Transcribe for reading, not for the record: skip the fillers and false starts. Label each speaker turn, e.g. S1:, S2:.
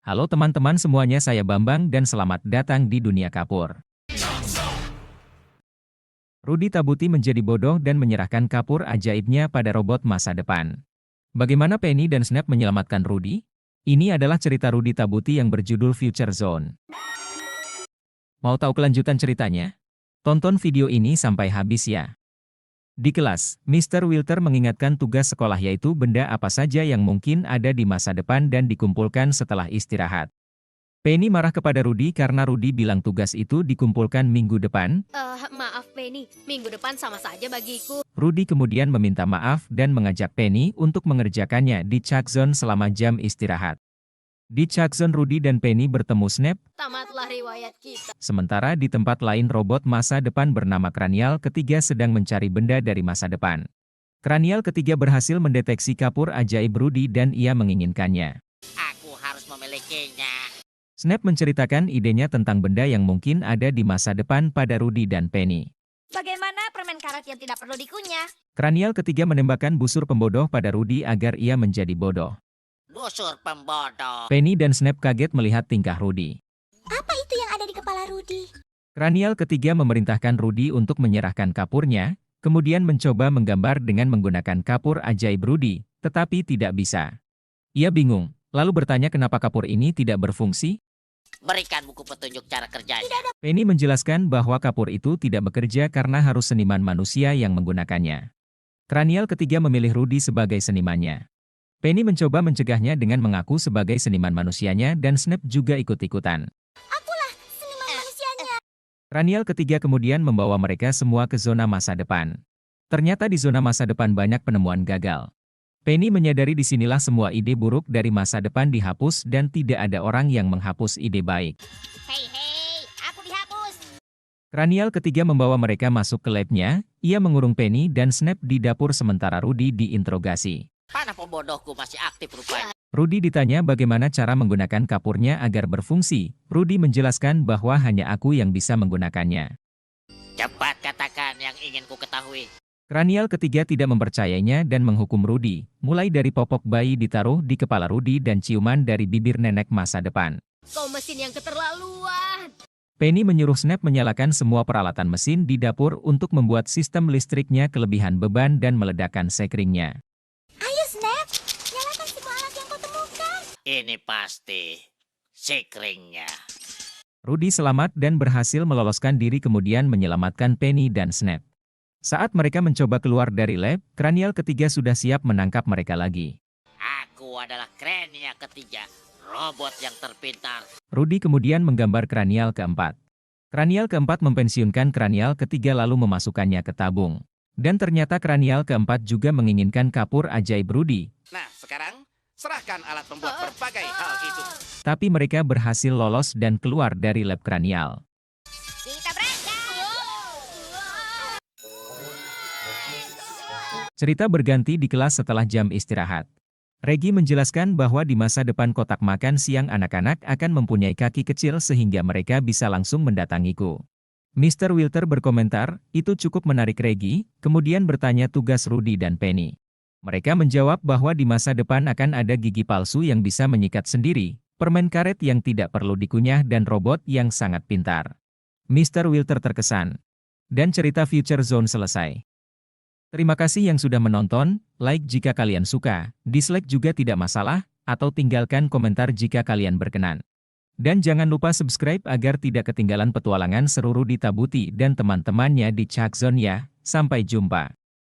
S1: Halo teman-teman semuanya, saya Bambang dan selamat datang di dunia kapur. Rudy Tabuti menjadi bodoh dan menyerahkan kapur ajaibnya pada robot masa depan. Bagaimana Penny dan Snap menyelamatkan Rudy? Ini adalah cerita Rudy Tabuti yang berjudul Future Zone. Mau tahu kelanjutan ceritanya? Tonton video ini sampai habis ya. Di kelas, Mr. Wilter mengingatkan tugas sekolah, yaitu benda apa saja yang mungkin ada di masa depan dan dikumpulkan setelah istirahat. Penny marah kepada Rudy karena Rudy bilang tugas itu dikumpulkan minggu depan.
S2: Maaf Penny, minggu depan sama saja bagiku.
S1: Rudy kemudian meminta maaf dan mengajak Penny untuk mengerjakannya di Chuck Zone selama jam istirahat. Di Chuck Zone, Rudy dan Penny bertemu Snap.
S2: Tamatlah riwayat kita.
S1: Sementara di tempat lain, robot masa depan bernama Kranial ketiga sedang mencari benda dari masa depan. Kranial ketiga berhasil mendeteksi kapur ajaib Rudy dan ia menginginkannya.
S3: Aku harus memilikinya.
S1: Snap menceritakan idenya tentang benda yang mungkin ada di masa depan pada Rudy dan Penny.
S2: Bagaimana permen karet yang tidak perlu dikunyah?
S1: Kranial ketiga menembakkan busur pembodoh pada Rudy agar ia menjadi bodoh.
S3: Busur pembodoh.
S1: Penny dan Snap kaget melihat tingkah Rudy.
S2: Apa itu yang ada di kepala Rudy?
S1: Kranial ketiga memerintahkan Rudy untuk menyerahkan kapurnya, kemudian mencoba menggambar dengan menggunakan kapur ajaib Rudy, tetapi tidak bisa. Ia bingung, lalu bertanya kenapa kapur ini tidak berfungsi.
S3: Berikan buku petunjuk cara kerjanya.
S1: Penny menjelaskan bahwa kapur itu tidak bekerja karena harus seniman manusia yang menggunakannya. Kranial ketiga memilih Rudy sebagai senimannya. Penny mencoba mencegahnya dengan mengaku sebagai seniman manusianya dan Snap juga ikut-ikutan.
S2: Akulah seniman manusianya.
S1: Kranial ketiga kemudian membawa mereka semua ke zona masa depan. Ternyata di zona masa depan banyak penemuan gagal. Penny menyadari disinilah semua ide buruk dari masa depan dihapus dan tidak ada orang yang menghapus ide baik.
S2: Hei, aku dihapus.
S1: Kranial ketiga membawa mereka masuk ke labnya, ia mengurung Penny dan Snap di dapur sementara Rudy diinterogasi.
S3: Panah pembodohku masih aktif rupanya.
S1: Rudy ditanya bagaimana cara menggunakan kapurnya agar berfungsi. Rudy menjelaskan bahwa hanya aku yang bisa menggunakannya.
S3: Cepat katakan yang ingin ku ketahui.
S1: Kranial ketiga tidak mempercayainya dan menghukum Rudy, mulai dari popok bayi ditaruh di kepala Rudy dan ciuman dari bibir nenek masa depan.
S2: Kau mesin yang keterlaluan.
S1: Penny menyuruh Snap menyalakan semua peralatan mesin di dapur untuk membuat sistem listriknya kelebihan beban dan meledakkan sekringnya.
S2: Ayo Snap, nyalakan semua alat yang kau temukan.
S3: Ini pasti sekringnya.
S1: Rudy selamat dan berhasil meloloskan diri kemudian menyelamatkan Penny dan Snap. Saat mereka mencoba keluar dari lab, Kranial ketiga sudah siap menangkap mereka lagi.
S3: Aku adalah Kranial ketiga, robot yang terpintar.
S1: Rudy kemudian menggambar Kranial keempat. Kranial keempat mempensiunkan Kranial ketiga lalu memasukkannya ke tabung. Dan ternyata Kranial keempat juga menginginkan kapur ajaib Rudy.
S4: Nah, sekarang serahkan alat membuat berbagai hal itu.
S1: Tapi mereka berhasil lolos dan keluar dari lab Kranial.
S2: Kita berangkat.
S1: Cerita berganti di kelas setelah jam istirahat. Reggie menjelaskan bahwa di masa depan kotak makan siang anak-anak akan mempunyai kaki kecil sehingga mereka bisa langsung mendatangiku. Mr. Wilter berkomentar, itu cukup menarik Reggie, kemudian bertanya tugas Rudy dan Penny. Mereka menjawab bahwa di masa depan akan ada gigi palsu yang bisa menyikat sendiri, permen karet yang tidak perlu dikunyah dan robot yang sangat pintar. Mr. Wilter terkesan. Dan cerita Future Zone selesai. Terima kasih yang sudah menonton, like jika kalian suka, dislike juga tidak masalah, atau tinggalkan komentar jika kalian berkenan. Dan jangan lupa subscribe agar tidak ketinggalan petualangan seru Rudy Tabuti dan teman-temannya di Chuck Zone ya. Sampai jumpa.